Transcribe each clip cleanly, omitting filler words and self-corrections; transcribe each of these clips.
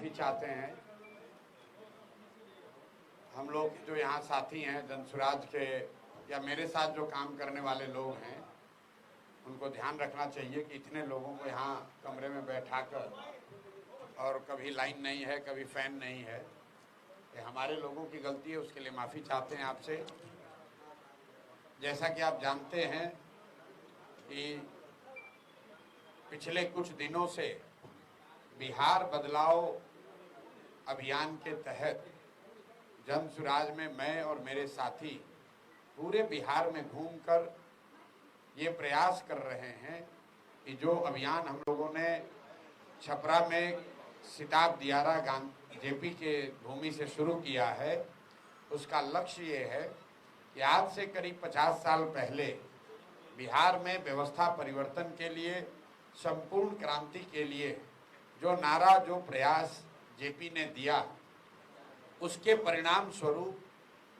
माफ़ी चाहते हैं। हम लोग जो यहाँ साथी हैं जनसुराज के या मेरे साथ जो काम करने वाले लोग हैं, उनको ध्यान रखना चाहिए कि इतने लोगों को यहाँ कमरे में बैठाकर, और कभी लाइन नहीं है, कभी फ़ैन नहीं है, ये हमारे लोगों की गलती है। उसके लिए माफ़ी चाहते हैं आपसे। जैसा कि आप जानते हैं कि पिछले कुछ दिनों से बिहार बदलाव अभियान के तहत जनसुराज में मैं और मेरे साथी पूरे बिहार में घूमकर ये प्रयास कर रहे हैं कि जो अभियान हम लोगों ने छपरा में सिताब दियारा जेपी के भूमि से शुरू किया है, उसका लक्ष्य ये है कि आज से करीब 50 साल पहले बिहार में व्यवस्था परिवर्तन के लिए, संपूर्ण क्रांति के लिए जो नारा, जो प्रयास जेपी ने दिया, उसके परिणाम स्वरूप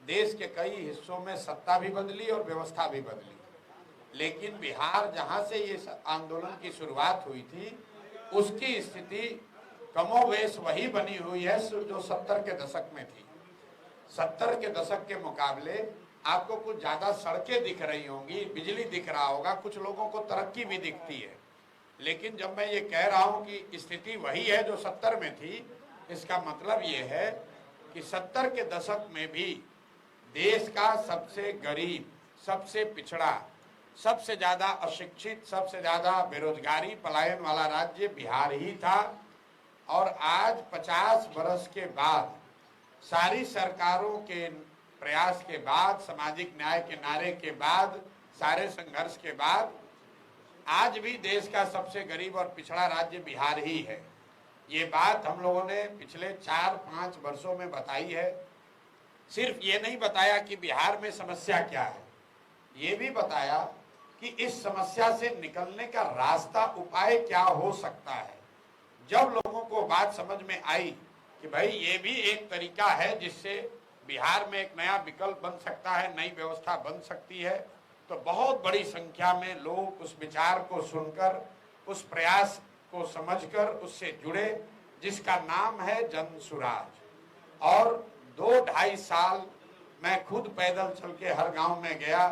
देश के कई हिस्सों में सत्ता भी बदली और व्यवस्था भी बदली। लेकिन बिहार जहां से ये आंदोलन की शुरुआत हुई थी, उसकी स्थिति कमोवेश वही बनी हुई है जो 70 के दशक में थी। 70 के दशक के मुकाबले आपको कुछ ज़्यादा सड़कें दिख रही होंगी, बिजली दिख रहा होगा, कुछ लोगों को तरक्की भी दिखती है। लेकिन जब मैं ये कह रहा हूँ कि स्थिति वही है जो 70 में थी, इसका मतलब ये है कि 70 के दशक में भी देश का सबसे गरीब, सबसे पिछड़ा, सबसे ज़्यादा अशिक्षित, सबसे ज़्यादा बेरोजगारी पलायन वाला राज्य बिहार ही था। और आज 50 बरस के बाद, सारी सरकारों के प्रयास के बाद, सामाजिक न्याय के नारे के बाद, सारे संघर्ष के बाद, आज भी देश का सबसे गरीब और पिछड़ा राज्य बिहार ही है। ये बात हम लोगों ने पिछले 4-5 वर्षों में बताई है। सिर्फ ये नहीं बताया कि बिहार में समस्या क्या है, ये भी बताया कि इस समस्या से निकलने का रास्ता, उपाय क्या हो सकता है। जब लोगों को बात समझ में आई कि भाई ये भी एक तरीका है जिससे बिहार में एक नया विकल्प बन सकता है, नई व्यवस्था बन सकती है, तो बहुत बड़ी संख्या में लोग उस विचार को सुनकर, उस प्रयास को समझकर उससे जुड़े, जिसका नाम है जनसुराज। और 2-2.5 साल मैं खुद पैदल चल के हर गांव में गया।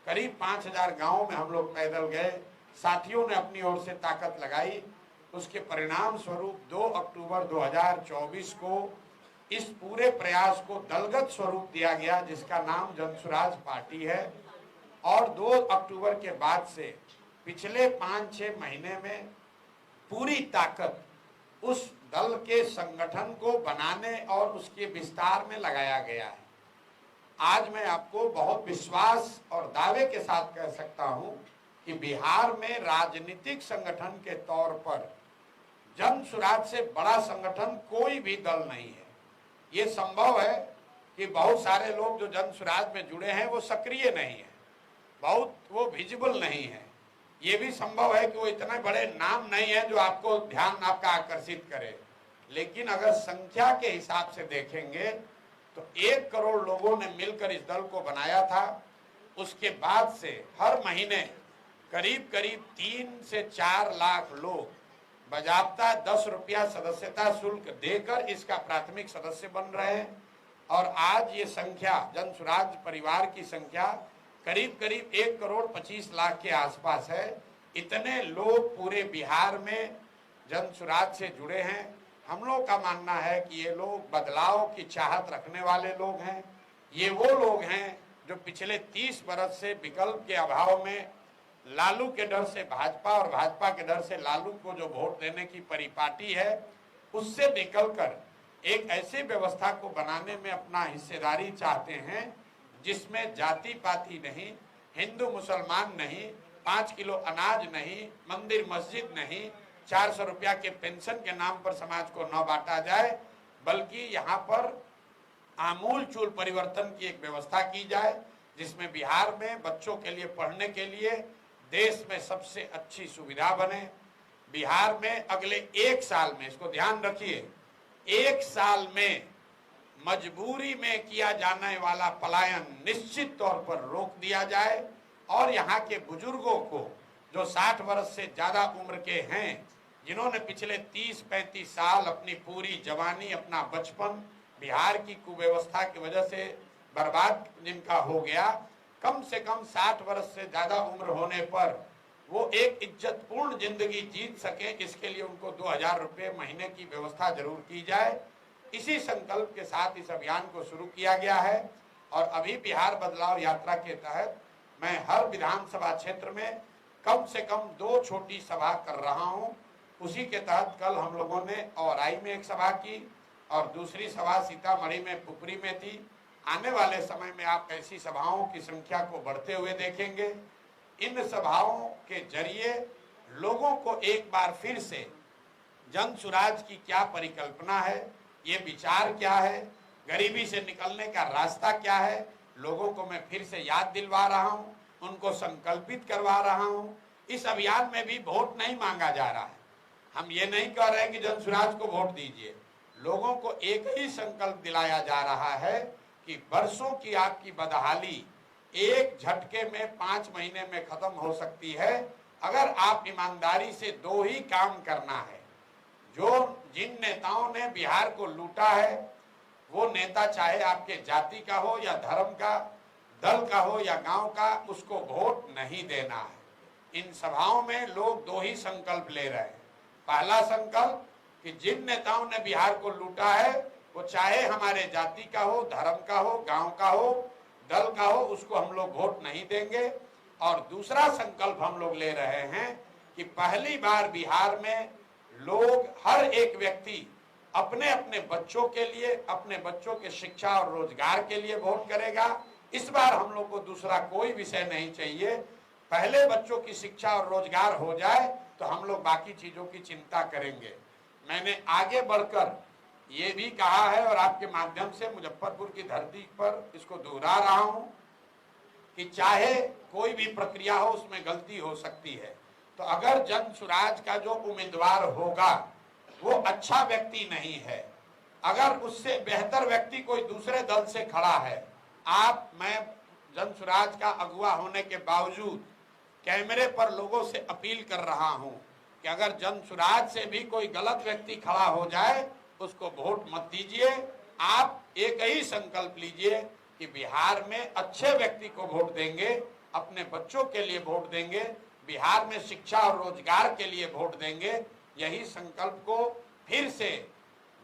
करीब 5000 गांवों में हम लोग पैदल गए। साथियों ने अपनी ओर से ताकत लगाई। उसके परिणाम स्वरूप 2 अक्टूबर 2024 को इस पूरे प्रयास को दलगत स्वरूप दिया गया, जिसका नाम जनसुराज पार्टी है। और 2 अक्टूबर के बाद से पिछले 5-6 महीने में पूरी ताकत उस दल के संगठन को बनाने और उसके विस्तार में लगाया गया है। आज मैं आपको बहुत विश्वास और दावे के साथ कह सकता हूं कि बिहार में राजनीतिक संगठन के तौर पर जनसुराज से बड़ा संगठन कोई भी दल नहीं है। ये संभव है कि बहुत सारे लोग जो जनसुराज में जुड़े हैं वो सक्रिय नहीं है, बहुत वो विजिबल नहीं है। ये भी संभव है कि वो इतने बड़े नाम नहीं है जो आपको ध्यान आपका आकर्षित करे। लेकिन अगर संख्या के हिसाब से देखेंगे तो 1 करोड़ लोगों ने मिलकर इस दल को बनाया था। उसके बाद से हर महीने करीब करीब 3 से 4 लाख लोग बजाबता 10 रुपया सदस्यता शुल्क देकर इसका प्राथमिक सदस्य बन रहे हैं। और आज ये संख्या, जनसुराज परिवार की संख्या करीब करीब 1 करोड़ 25 लाख के आसपास है। इतने लोग पूरे बिहार में जनसुराज से जुड़े हैं। हम लोग का मानना है कि ये लोग बदलाव की चाहत रखने वाले लोग हैं। ये वो लोग हैं जो पिछले 30 बरस से विकल्प के अभाव में लालू के डर से भाजपा और भाजपा के डर से लालू को जो वोट देने की परिपाटी है, उससे निकलकर एक ऐसी व्यवस्था को बनाने में अपना हिस्सेदारी चाहते हैं जिसमें जाति पाति नहीं, हिंदू मुसलमान नहीं, 5 किलो अनाज नहीं, मंदिर मस्जिद नहीं, 400 रुपया के पेंशन के नाम पर समाज को न बांटा जाए, बल्कि यहाँ पर आमूल चूल परिवर्तन की एक व्यवस्था की जाए, जिसमें बिहार में बच्चों के लिए पढ़ने के लिए देश में सबसे अच्छी सुविधा बने। बिहार में अगले 1 साल में, इसको ध्यान रखिए, 1 साल में मजबूरी में किया जाने वाला पलायन निश्चित तौर पर रोक दिया जाए और यहाँ के बुजुर्गों को जो 60 वर्ष से ज्यादा उम्र के हैं, जिन्होंने पिछले 30-35 साल अपनी पूरी जवानी, अपना बचपन बिहार की कुव्यवस्था की वजह से बर्बाद जिनका हो गया, कम से कम 60 वर्ष से ज्यादा उम्र होने पर वो एक इज्जतपूर्ण जिंदगी जीत सके, इसके लिए उनको 2000 रुपये महीने की व्यवस्था जरूर की जाए। इसी संकल्प के साथ इस अभियान को शुरू किया गया है और अभी बिहार बदलाव यात्रा के तहत मैं हर विधानसभा क्षेत्र में कम से कम 2 छोटी सभा कर रहा हूं। उसी के तहत कल हम लोगों ने औराई में एक सभा की और दूसरी सभा सीतामढ़ी में पुपरी में थी। आने वाले समय में आप ऐसी सभाओं की संख्या को बढ़ते हुए देखेंगे। इन सभाओं के जरिए लोगों को एक बार फिर से जन सुराज की क्या परिकल्पना है, ये विचार क्या है, गरीबी से निकलने का रास्ता क्या है, लोगों को मैं फिर से याद दिलवा रहा हूँ, उनको संकल्पित करवा रहा हूँ। इस अभियान में भी वोट नहीं मांगा जा रहा है। हम ये नहीं कह रहे हैं कि जन सुराज को वोट दीजिए। लोगों को एक ही संकल्प दिलाया जा रहा है कि वर्षों की आपकी बदहाली एक झटके में 5 महीने में खत्म हो सकती है अगर आप ईमानदारी से 2 ही काम करना है। जो जिन नेताओं ने बिहार को लूटा है, वो नेता चाहे आपके जाति का हो या धर्म का, दल का हो या गांव का, उसको वोट नहीं देना है। इन सभाओं में लोग 2 ही संकल्प ले रहे हैं। पहला संकल्प कि जिन नेताओं ने बिहार को लूटा है वो चाहे हमारे जाति का हो, धर्म का हो, गांव का हो, दल का हो, उसको हम लोग वोट नहीं देंगे। और दूसरा संकल्प हम लोग ले रहे हैं कि पहली बार बिहार में लोग, हर एक व्यक्ति अपने अपने बच्चों के लिए, अपने बच्चों के शिक्षा और रोजगार के लिए वोट करेगा। इस बार हम लोग को दूसरा कोई विषय नहीं चाहिए। पहले बच्चों की शिक्षा और रोजगार हो जाए तो हम लोग बाकी चीजों की चिंता करेंगे। मैंने आगे बढ़कर ये भी कहा है और आपके माध्यम से मुजफ्फरपुर की धरती पर इसको दोहरा रहा हूं कि चाहे कोई भी प्रक्रिया हो, उसमें गलती हो सकती है। तो अगर जन सुराज का जो उम्मीदवार होगा वो अच्छा व्यक्ति नहीं है, अगर उससे बेहतर व्यक्ति कोई दूसरे दल से खड़ा है, मैं जन सुराज का अगुवा होने के बावजूद कैमरे पर लोगों से अपील कर रहा हूं कि अगर जन सुराज से भी कोई गलत व्यक्ति खड़ा हो जाए उसको वोट मत दीजिए। आप एक ही संकल्प लीजिए कि बिहार में अच्छे व्यक्ति को वोट देंगे, अपने बच्चों के लिए वोट देंगे, बिहार में शिक्षा और रोजगार के लिए वोट देंगे। यही संकल्प को फिर से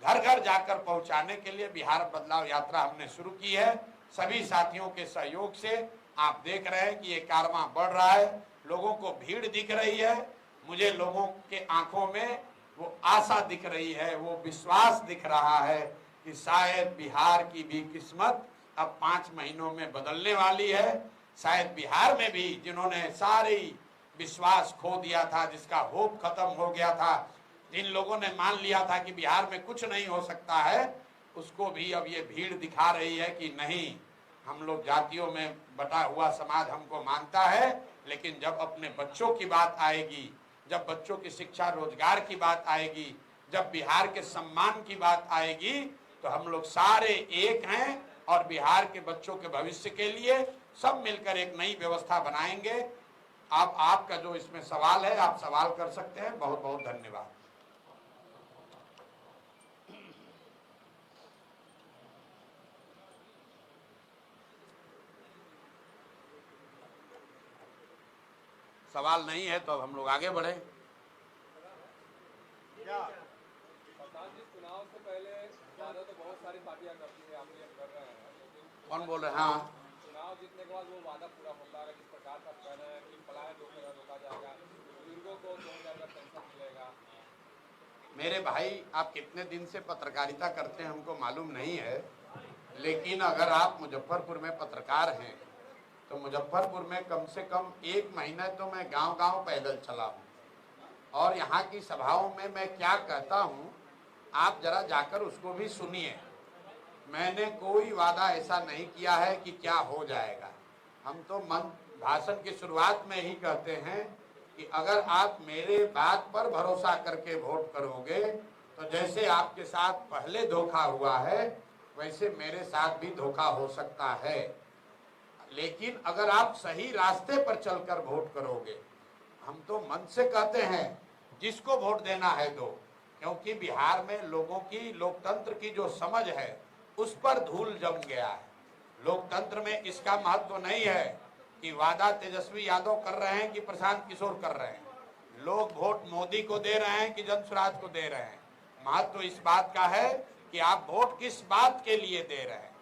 घर घर जाकर पहुंचाने के लिए बिहार बदलाव यात्रा हमने शुरू की है। सभी साथियों के सहयोग से आप देख रहे हैं कि ये कारवां बढ़ रहा है, लोगों को भीड़ दिख रही है, मुझे लोगों के आंखों में वो आशा दिख रही है, वो विश्वास दिख रहा है कि शायद बिहार की भी किस्मत अब 5 महीनों में बदलने वाली है। शायद बिहार में भी जिन्होंने सारी विश्वास खो दिया था, जिसका होप खत्म हो गया था, जिन लोगों ने मान लिया था कि बिहार में कुछ नहीं हो सकता है, उसको भी अब ये भीड़ दिखा रही है कि नहीं, हम लोग जातियों में बटा हुआ समाज हमको मानता है, लेकिन जब अपने बच्चों की बात आएगी, जब बच्चों की शिक्षा रोजगार की बात आएगी, जब बिहार के सम्मान की बात आएगी, तो हम लोग सारे एक हैं और बिहार के बच्चों के भविष्य के लिए सब मिलकर एक नई व्यवस्था बनाएंगे। आपका जो इसमें सवाल है, आप सवाल कर सकते हैं। बहुत बहुत धन्यवाद। सवाल नहीं है तो अब हम लोग आगे बढ़े। चुनाव से पहले वादा तो बहुत सारी पार्टियां करती है, आप ये कर रहे हैं, कौन बोल रहे हैं? हाँ, चुनाव जीतने के बाद वो वादा पूरा होता है, जिस प्रकार का कहना है कि पलायन रोका जाएगा, बुजुर्गों को 2000 का पेंशन मिलेगा। मेरे भाई, आप कितने दिन से पत्रकारिता करते हैं हमको मालूम नहीं है, लेकिन अगर आप मुजफ्फरपुर में पत्रकार हैं तो मुजफ्फरपुर में कम से कम 1 महीना तो मैं गांव-गांव पैदल चला हूँ और यहाँ की सभाओं में मैं क्या कहता हूँ आप जरा जाकर उसको भी सुनिए। मैंने कोई वादा ऐसा नहीं किया है कि क्या हो जाएगा। हम तो भाषण की शुरुआत में ही कहते हैं कि अगर आप मेरे बात पर भरोसा करके वोट करोगे तो जैसे आपके साथ पहले धोखा हुआ है वैसे मेरे साथ भी धोखा हो सकता है, लेकिन अगर आप सही रास्ते पर चलकर वोट करोगे, हम तो मन से कहते हैं जिसको वोट देना है दो, क्योंकि बिहार में लोगों की लोकतंत्र की जो समझ है उस पर धूल जम गया है। लोकतंत्र में इसका महत्व नहीं है कि वादा तेजस्वी यादव कर रहे हैं कि प्रशांत किशोर कर रहे हैं। लोग वोट मोदी को दे रहे हैं कि जनसुराज को दे रहे हैं। महत्व इस बात का है कि आप वोट किस बात के लिए दे रहे हैं।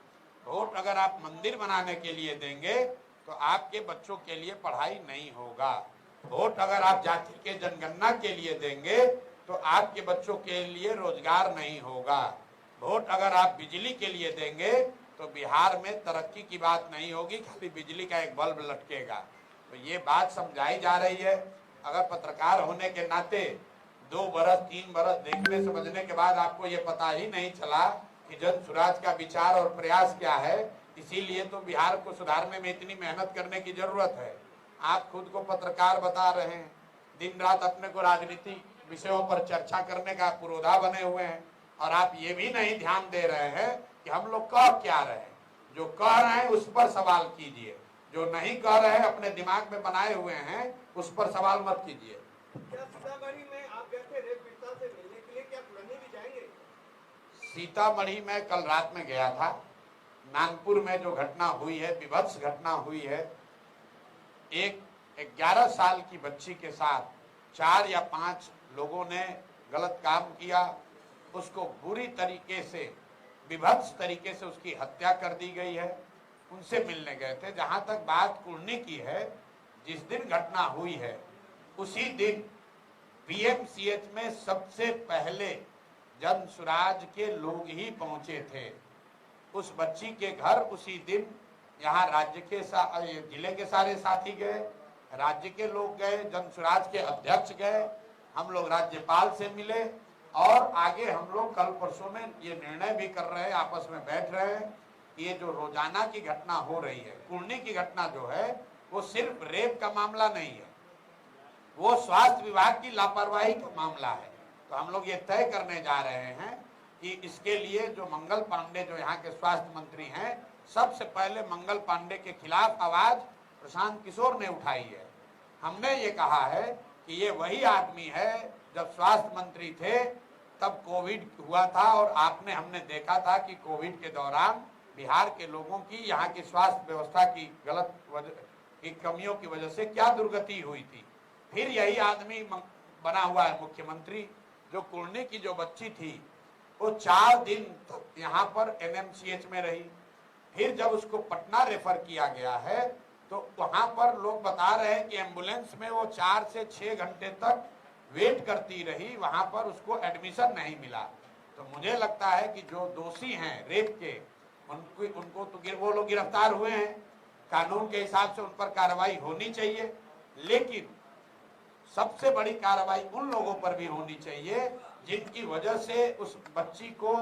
वोट अगर आप मंदिर बनाने के लिए देंगे तो आपके बच्चों के लिए पढ़ाई नहीं होगा। वोट अगर आप जाति के जनगणना के लिए देंगे तो आपके बच्चों के लिए रोजगार नहीं होगा। वोट अगर आप बिजली के लिए देंगे तो बिहार में तरक्की की बात नहीं होगी, खाली बिजली का एक बल्ब लटकेगा। तो ये बात समझाई जा रही है। अगर पत्रकार होने के नाते 2 बरस 3 बरस देखने समझने के बाद आपको ये पता ही नहीं चला कि जनसुराज का विचार और प्रयास क्या है, इसीलिए तो बिहार को सुधारने में इतनी मेहनत करने की जरूरत है। आप खुद को पत्रकार बता रहे हैं, दिन रात अपने को राजनीतिक विषयों पर चर्चा करने का पुरोधा बने हुए हैं, और आप ये भी नहीं ध्यान दे रहे हैं कि हम लोग कह क्या रहे हैं। जो कह रहे हैं उस पर सवाल कीजिए, जो नहीं कह रहे हैं अपने दिमाग में बनाए हुए हैं उस पर सवाल मत कीजिए। क्या सीतामढ़ी में आप गए थे रेप पीड़िता से मिलने के लिए, क्या पुराने भी जाएंगे? सीतामढ़ी में कल रात में गया था। नागपुर में जो घटना हुई है, विभत्स घटना हुई है, एक 11 साल की बच्ची के साथ 4 या 5 लोगों ने गलत काम किया, उसको बुरी तरीके से विभत्स तरीके से उसकी हत्या कर दी गई है। उनसे मिलने गए थे। जहां तक बात कुर्नी की है, जिस दिन घटना हुई है उसी दिन पीएमसीएच में सबसे पहले जनसुराज के लोग ही पहुंचे थे। उस बच्ची के घर उसी दिन यहाँ राज्य के जिले के सारे साथी गए, राज्य के लोग गए, जनसुराज के अध्यक्ष गए, हम लोग राज्यपाल से मिले, और आगे हम लोग कल परसों में ये निर्णय भी कर रहे हैं, आपस में बैठ रहे हैं। ये जो रोजाना की घटना हो रही है, कुर्नी की घटना जो है, वो सिर्फ रेप का मामला नहीं है, वो स्वास्थ्य विभाग की लापरवाही का मामला है। तो हम लोग ये तय करने जा रहे हैं कि इसके लिए जो मंगल पांडे जो यहाँ के स्वास्थ्य मंत्री हैं, सबसे पहले मंगल पांडे के खिलाफ आवाज प्रशांत किशोर ने उठाई है। हमने ये कहा है कि ये वही आदमी है, जब स्वास्थ्य मंत्री थे तब कोविड हुआ था, और हमने देखा था कि कोविड के दौरान बिहार के लोगों की, यहाँ की स्वास्थ्य व्यवस्था की की कमियों की वजह से क्या दुर्गति हुई थी। फिर यही आदमी बना हुआ है मुख्यमंत्री। जो कुर्नी की जो बच्ची थी वो 4 दिन तक यहाँ पर एनएमसीएच में रही। फिर जब उसको पटना रेफर किया गया है तो वहां पर लोग बता रहे हैं कि एम्बुलेंस में वो 4 से 6 घंटे तक वेट करती रही, वहां पर उसको एडमिशन नहीं मिला। तो मुझे लगता है कि जो दोषी हैं रेप के, उनको तो वो लोग गिरफ्तार हुए हैं, कानून के हिसाब से उन पर कार्रवाई होनी चाहिए, लेकिन सबसे बड़ी कार्रवाई उन लोगों पर भी होनी चाहिए जिनकी वजह से उस बच्ची को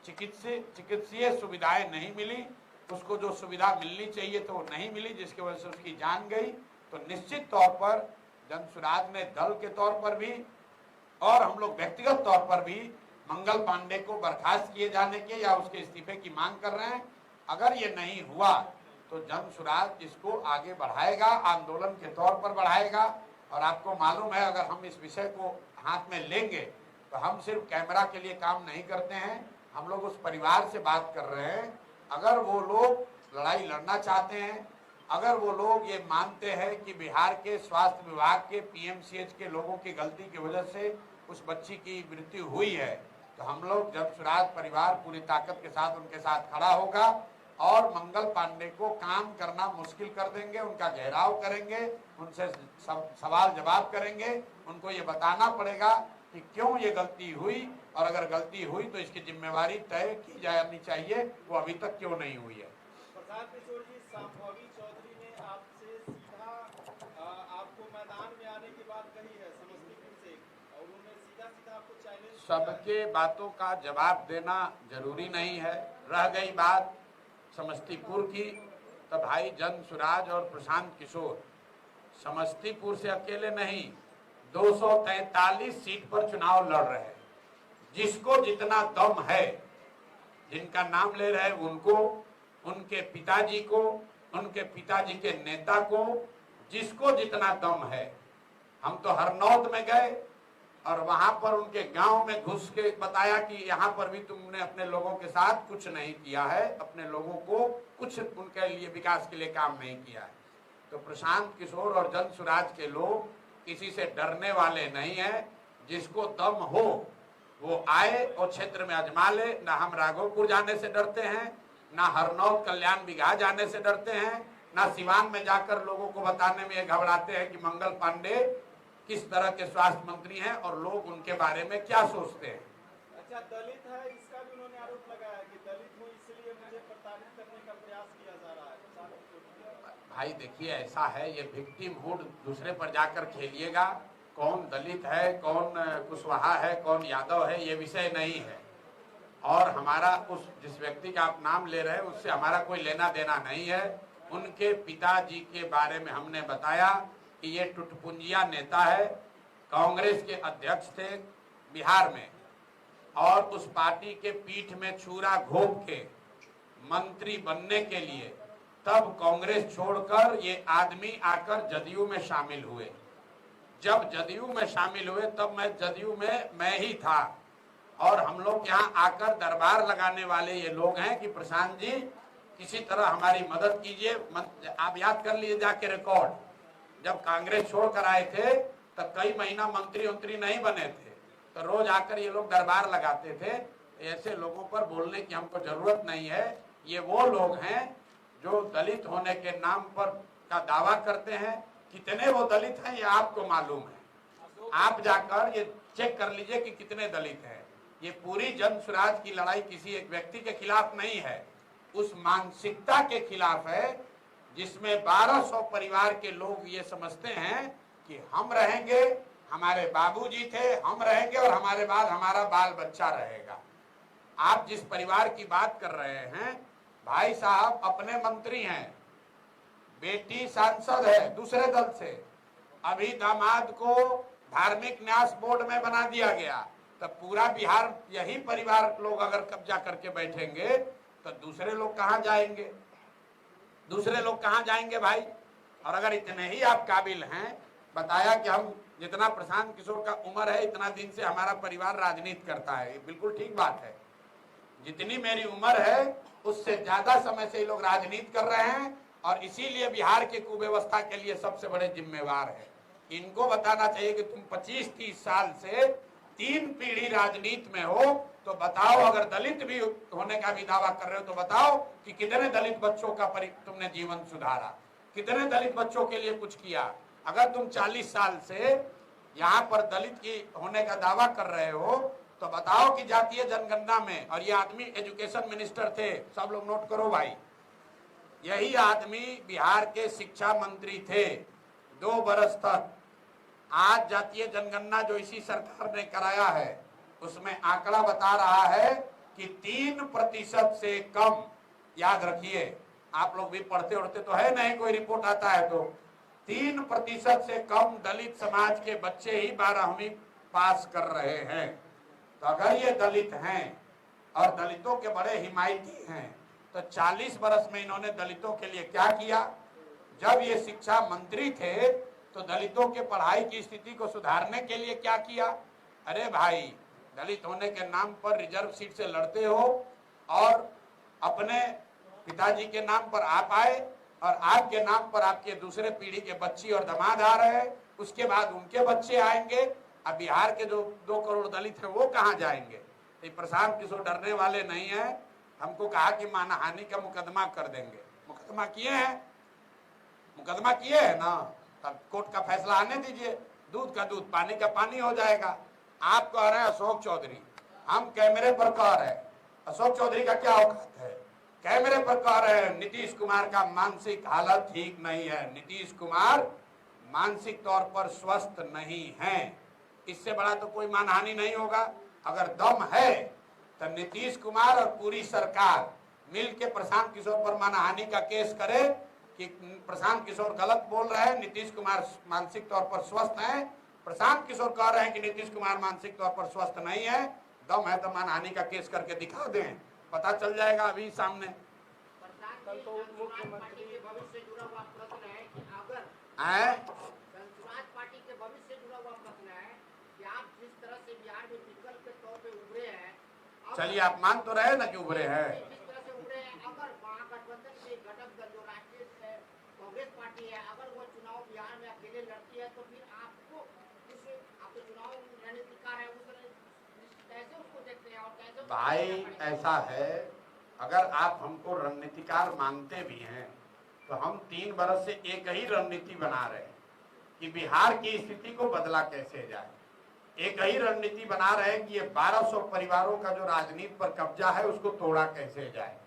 चिकित्सीय सुविधाएं नहीं मिली, उसको जो सुविधा मिलनी चाहिए तो वो नहीं मिली, जिसकी वजह से उसकी जान गई। तो निश्चित तौर पर जनसुराज ने दल के तौर पर भी और हम लोग व्यक्तिगत तौर पर भी मंगल पांडे को बर्खास्त किए जाने के या उसके इस्तीफे की मांग कर रहे हैं। अगर ये नहीं हुआ तो जनसुराज इसको आगे बढ़ाएगा, आंदोलन के तौर पर बढ़ाएगा। और आपको मालूम है, अगर हम इस विषय को हाथ में लेंगे तो हम सिर्फ कैमरा के लिए काम नहीं करते हैं, हम लोग उस परिवार से बात कर रहे हैं। अगर वो लोग लड़ाई लड़ना चाहते हैं, अगर वो लोग ये मानते हैं कि बिहार के स्वास्थ्य विभाग के पीएमसीएच के लोगों की गलती की वजह से उस बच्ची की मृत्यु हुई है, तो हम लोग जनसुराज परिवार पूरी ताकत के साथ उनके साथ खड़ा होगा और मंगल पांडे को काम करना मुश्किल कर देंगे, उनका घेराव करेंगे, उनसे सवाल जवाब करेंगे। उनको ये बताना पड़ेगा कि क्यों ये गलती हुई, और अगर गलती हुई तो इसकी जिम्मेवारी तय की जानी चाहिए, वो अभी तक क्यों नहीं हुई है। प्रशांत किशोर जी, संभावी चौधरी ने आपसे सीधा आपको मैदान में आने की बात कही है समस्तीपुर से, और उन्होंने सीधा आपको चैलेंज। सबके बातों का जवाब देना जरूरी नहीं है। रह गई बात समस्तीपुर की, तो भाई जनसुराज और प्रशांत किशोर समस्तीपुर से अकेले नहीं 243 सीट पर चुनाव लड़ रहे हैं। जिसको जितना दम है, जिनका नाम ले रहे हैं उनको, उनके पिताजी को, उनके पिताजी के नेता को, जिसको जितना दम है। हम तो हरनौत में गए, और वहां पर उनके गांव में घुस के बताया कि यहाँ पर भी तुमने अपने लोगों के साथ कुछ नहीं किया है, अपने लोगों को कुछ उनके लिए विकास के लिए काम नहीं किया है। तो प्रशांत किशोर और जन सुराज के लोग किसी से डरने वाले नहीं है। जिसको दम हो वो आए और क्षेत्र में आजमा ले। ना हम राघोपुर जाने से डरते हैं, ना हरनौत कल्याण बिघा जाने से डरते हैं, ना सिवान में जाकर लोगों को बताने में घबराते हैं कि मंगल पांडे किस तरह के स्वास्थ्य मंत्री हैं और लोग उनके बारे में क्या सोचते हैं। अच्छा, दलित है इसका भी उन्होंने आरोप लगाया कि दलित हूँ इसलिए मुझे प्रताड़ित करने का प्रयास किया जा रहा है। भाई देखिए, ऐसा है, ये विक्टिमहुड दूसरे पर जाकर खेलिएगा। कौन दलित है, कौन कुशवाहा है, कौन यादव है, ये विषय नहीं है। और हमारा उस जिस व्यक्ति का आप नाम ले रहे हैं उससे हमारा कोई लेना देना नहीं है। उनके पिताजी के बारे में हमने बताया कि ये टुटपुंजिया नेता है, कांग्रेस के अध्यक्ष थे बिहार में, और उस पार्टी के पीठ में छुरा घोंप के मंत्री बनने के लिए तब कांग्रेस छोड़कर ये आदमी आकर जदयू में शामिल हुए। जब जदयू में शामिल हुए तब मैं जदयू में मैं ही था, और हम लोग यहाँ आकर दरबार लगाने वाले ये लोग हैं कि प्रशांत जी किसी तरह हमारी मदद कीजिए। आप याद कर लीजिए जाके रिकॉर्ड, जब कांग्रेस छोड़कर आए थे तब कई महीना मंत्री नहीं बने थे, तो रोज आकर ये लोग दरबार लगाते थे। ऐसे लोगों पर बोलने की हमको जरूरत नहीं है। ये वो लोग हैं जो दलित होने के नाम पर का दावा करते हैं। कितने वो दलित हैं ये आपको मालूम है, आप जाकर ये चेक कर लीजिए कि कितने दलित हैं। ये पूरी जन स्वराज की लड़ाई किसी एक व्यक्ति के खिलाफ नहीं है, उस मानसिकता के खिलाफ है जिसमें 1200 परिवार के लोग ये समझते हैं कि हम रहेंगे, हमारे बाबूजी थे, हम रहेंगे और हमारे बाद हमारा बाल बच्चा रहेगा। आप जिस परिवार की बात कर रहे हैं, भाई साहब अपने मंत्री हैं, बेटी सांसद है दूसरे दल से, अभी दामाद को धार्मिक न्यास बोर्ड में बना दिया गया, तब पूरा बिहार यही परिवार लोग अगर कब्जा करके बैठेंगे तो दूसरे लोग कहां जाएंगे? दूसरे लोग कहां जाएंगे भाई? और अगर इतने ही आप काबिल हैं, बताया कि हम जितना प्रशांत किशोर का उम्र है इतना दिन से हमारा परिवार राजनीति करता है, बिल्कुल ठीक बात है। जितनी मेरी उम्र है उससे ज्यादा समय से ये लोग राजनीति कर रहे हैं और इसीलिए बिहार के कुव्यवस्था के लिए सबसे बड़े जिम्मेवार है। इनको बताना चाहिए कि तुम 25-30 साल से 3 पीढ़ी राजनीति में हो, तो बताओ, अगर दलित भी होने का भी दावा कर रहे हो तो बताओ कि कितने दलित बच्चों का तुमने जीवन सुधारा, कितने दलित बच्चों के लिए कुछ किया। अगर तुम 40 साल से यहाँ पर दलित की होने का दावा कर रहे हो तो बताओ कि जातीय जनगणना में, और ये आदमी एजुकेशन मिनिस्टर थे, सब लोग नोट करो भाई, यही आदमी बिहार के शिक्षा मंत्री थे 2 बरस तक। आज जातीय जनगणना जो इसी सरकार ने कराया है उसमें आंकड़ा बता रहा है कि 3% से कम, याद रखिए आप लोग भी पढ़ते उड़ते तो है नहीं, कोई रिपोर्ट आता है तो 3% से कम दलित समाज के बच्चे ही 12वीं पास कर रहे हैं। तो अगर ये दलित हैं और दलितों के बड़े हिमायती हैं तो 40 बरस में इन्होंने दलितों के लिए क्या किया? जब ये शिक्षा मंत्री थे तो दलितों के पढ़ाई की स्थिति को सुधारने के लिए क्या किया? अरे भाई, दलित होने के नाम पर रिजर्व सीट से लड़ते हो और अपने पिताजी के नाम पर आप आए और आपके नाम पर आपके दूसरे पीढ़ी के बच्ची और दामाद आ रहे हैं, उसके बाद उनके बच्चे आएंगे। अब बिहार के जो 2 करोड़ दलित हैं वो कहाँ जाएंगे? तो प्रशांत किशोर डरने वाले नहीं है। हमको कहा कि मानहानि का मुकदमा कर देंगे, मुकदमा किए हैं, मुकदमा किए हैं ना, तब कोर्ट का फैसला आने दीजिए, दूध का दूध पानी का पानी हो जाएगा। आप कह रहे हैं अशोक चौधरी, हम कैमरे पर कह रहे हैं अशोक चौधरी का क्या औकात है? कैमरे पर कह रहे हैं नीतीश कुमार का मानसिक हालत ठीक नहीं है, नीतीश कुमार मानसिक तौर पर स्वस्थ नहीं है। इससे बड़ा तो कोई मानहानि नहीं होगा। अगर दम है तो नीतीश कुमार और पूरी सरकार मिलकर प्रशांत किशोर पर मानहानि का केस करे कि प्रशांत किशोर गलत बोल रहे हैं, नीतीश कुमार मानसिक तौर पर स्वस्थ हैं। प्रशांत किशोर कह रहे हैं कि नीतीश कुमार मानसिक तौर पर स्वस्थ नहीं है। दम है तो मानहानि का केस करके दिखा दें, पता चल जाएगा अभी सामने। कल तो मुख्यमंत्री के भविष्य से जुड़ा हुआ प्रश्न है कि अगर है जनसुराज पार्टी के भविष्य से जुड़ा हुआ प्रश्न है कि आप जिस चलिए आप मान तो रहे ना कि उभरे हैं। जिस तरह से उभरे हैं, अगर महागठबंधन के घटक दल जो राष्ट्रीय कांग्रेस पार्टी है, अगर वो चुनाव बिहार में अकेले लड़ती है, तो फिर आपको आप तो चुनाव रणनीतिकार है, उस कैसे उसको देखते हैं और कैसे भाई ऐसा है, अगर आप हमको रणनीतिकार मानते भी हैं तो हम 3 बरस से एक ही रणनीति बना रहे हैं कि बिहार की स्थिति को बदला कैसे जाए। एक ही रणनीति बना रहे हैं कि ये 1200 परिवारों का जो राजनीति पर कब्जा है उसको तोड़ा कैसे जाए।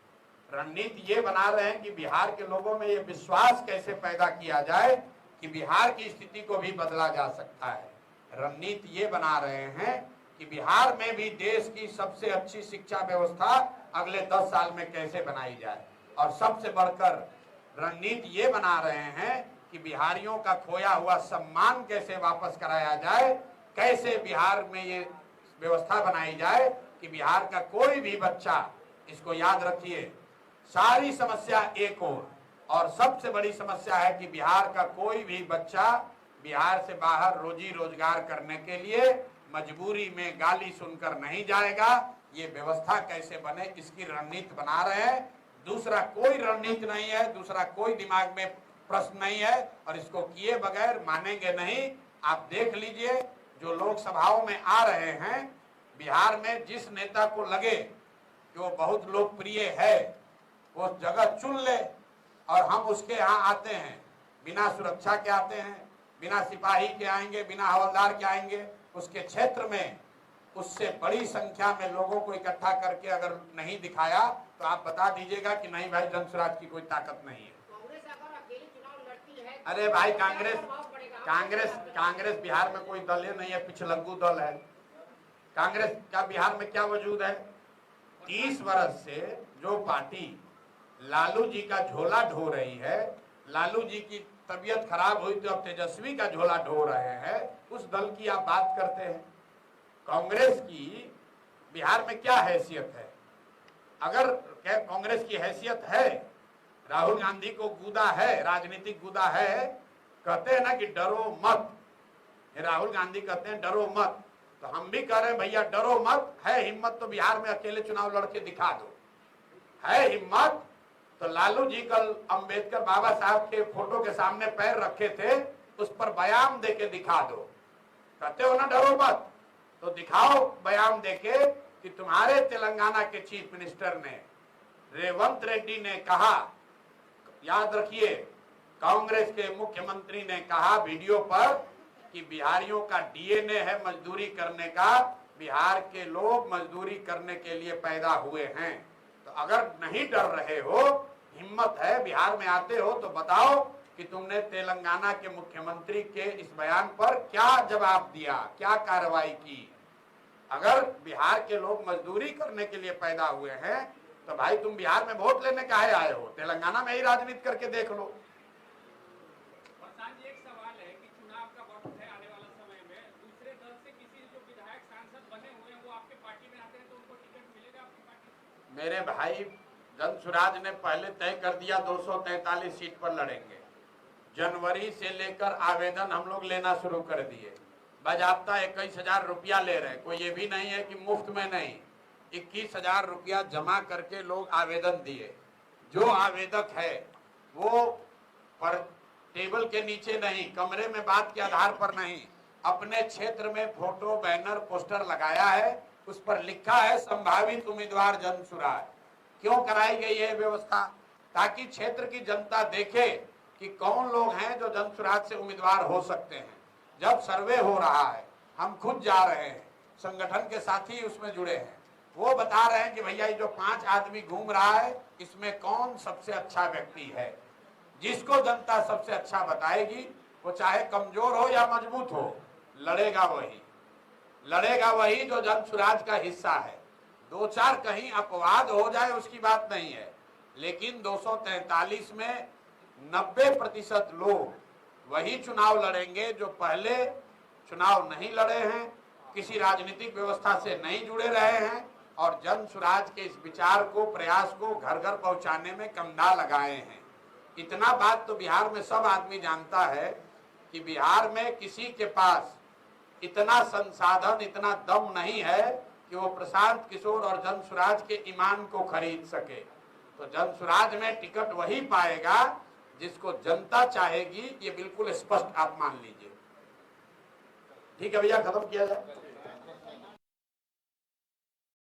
रणनीति ये बना रहे हैं कि बिहार के लोगों में ये विश्वास कैसे पैदा किया जाए कि बिहार की स्थिति को भी बदला जा सकता है। रणनीति ये बना रहे हैं कि बिहार में भी देश की सबसे अच्छी शिक्षा व्यवस्था अगले 10 साल में कैसे बनाई जाए, और सबसे बढ़कर रणनीति ये बना रहे हैं कि बिहारियों का खोया हुआ सम्मान कैसे वापस कराया जाए, कैसे बिहार में ये व्यवस्था बनाई जाए कि बिहार का कोई भी बच्चा, इसको याद रखिए, सारी समस्या एक और सबसे बड़ी समस्या है कि बिहार का कोई भी बच्चा बिहार से बाहर रोजी रोजगार करने के लिए मजबूरी में गाली सुनकर नहीं जाएगा। ये व्यवस्था कैसे बने, इसकी रणनीति बना रहे हैं। दूसरा कोई रणनीति नहीं है, दूसरा कोई दिमाग में प्रश्न नहीं है, और इसको किए बगैर मानेंगे नहीं। आप देख लीजिए, जो लोकसभाओं में आ रहे हैं, बिहार में जिस नेता को लगे कि वो बहुत लोकप्रिय है, वो जगह चुन ले, और हम उसके यहाँ आते हैं, बिना सुरक्षा के आते हैं, बिना सिपाही के आएंगे, बिना हवलदार के आएंगे, उसके क्षेत्र में उससे बड़ी संख्या में लोगों को इकट्ठा करके अगर नहीं दिखाया तो आप बता दीजिएगा कि नहीं भाई, जनसुराज की कोई ताकत नहीं है। अरे भाई, कांग्रेस बिहार में कोई दल ही नहीं है, पिछलग्गू दल है। कांग्रेस का बिहार में क्या वजूद है? 30 वर्ष से जो पार्टी लालू जी का झोला ढो रही है, लालू जी की तबीयत खराब हुई तो अब तेजस्वी का झोला ढो रहे हैं, उस दल की आप बात करते हैं। कांग्रेस की बिहार में क्या हैसियत है? अगर कांग्रेस की हैसियत है, राहुल गांधी को गुदा है, राजनीतिक गुदा है, कहते हैं ना कि डरो मत, राहुल गांधी कहते हैं डरो मत, तो हम भी कह रहे हैं भैया डरो मत। है हिम्मत तो बिहार में अकेले चुनाव लड़के दिखा दो, है हिम्मत तो लालू जी कल अंबेडकर बाबा साहब के फोटो के सामने पैर रखे थे, उस पर बयान देके दिखा दो। कहते हो ना डरो मत, तो दिखाओ बयान देके कि तुम्हारे तेलंगाना के चीफ मिनिस्टर ने, रेवंत रेड्डी ने कहा, याद रखिए, कांग्रेस के मुख्यमंत्री ने कहा वीडियो पर कि बिहारियों का डीएनए है मजदूरी करने का, बिहार के लोग मजदूरी करने के लिए पैदा हुए हैं। तो अगर नहीं डर रहे हो, हिम्मत है, बिहार में आते हो, तो बताओ कि तुमने तेलंगाना के मुख्यमंत्री के इस बयान पर क्या जवाब दिया, क्या कार्रवाई की। अगर बिहार के लोग मजदूरी करने के लिए पैदा हुए हैं तो भाई तुम बिहार में वोट लेने काहे आए हो? तेलंगाना में ही राजनीति करके देख लो। एक सवाल है कि चुनाव का वक्त है, आने वाला समय में दूसरे दल से किसी जो विधायक सांसद बने हुए हैं वो आपके पार्टी में आते हैं तो उनको टिकट मिलेगा आपकी पार्टी? मेरे भाई, जनसुराज ने पहले तय कर दिया 243 सीट पर लड़ेंगे। जनवरी से लेकर आवेदन हम लोग लेना शुरू कर दिए, बाजाबता 21,000 रुपया ले रहे हैं। कोई ये भी नहीं है कि मुफ्त में नहीं, 21,000 रुपया जमा करके लोग आवेदन दिए। जो आवेदक है वो पर टेबल के नीचे नहीं, कमरे में बात के आधार पर नहीं, अपने क्षेत्र में फोटो, बैनर, पोस्टर लगाया है, उस पर लिखा है संभावित उम्मीदवार जनसुराज। क्यों कराई गई है व्यवस्था? ताकि क्षेत्र की जनता देखे कि कौन लोग हैं जो जनसुराज से उम्मीदवार हो सकते हैं। जब सर्वे हो रहा है, हम खुद जा रहे हैं, संगठन के साथी उसमें जुड़े हैं, वो बता रहे हैं कि भैया ये जो 5 आदमी घूम रहा है, इसमें कौन सबसे अच्छा व्यक्ति है। जिसको जनता सबसे अच्छा बताएगी, वो चाहे कमजोर हो या मजबूत हो, लड़ेगा वही जो जनसुराज का हिस्सा है। 2-4 कहीं अपवाद हो जाए उसकी बात नहीं है, लेकिन 243 में 90% लोग वही चुनाव लड़ेंगे जो पहले चुनाव नहीं लड़े हैं, किसी राजनीतिक व्यवस्था से नहीं जुड़े रहे हैं, और जनसुराज के इस विचार को, प्रयास को घर घर पहुंचाने में कमदा लगाए हैं। इतना बात तो बिहार में सब आदमी जानता है कि बिहार में किसी के पास इतना संसाधन, इतना दम नहीं है कि वो प्रशांत किशोर और जनसुराज के ईमान को खरीद सके। तो जनसुराज में टिकट वही पाएगा जिसको जनता चाहेगी, ये बिल्कुल स्पष्ट आप मान लीजिए। ठीक है भैया, खत्म किया जाए।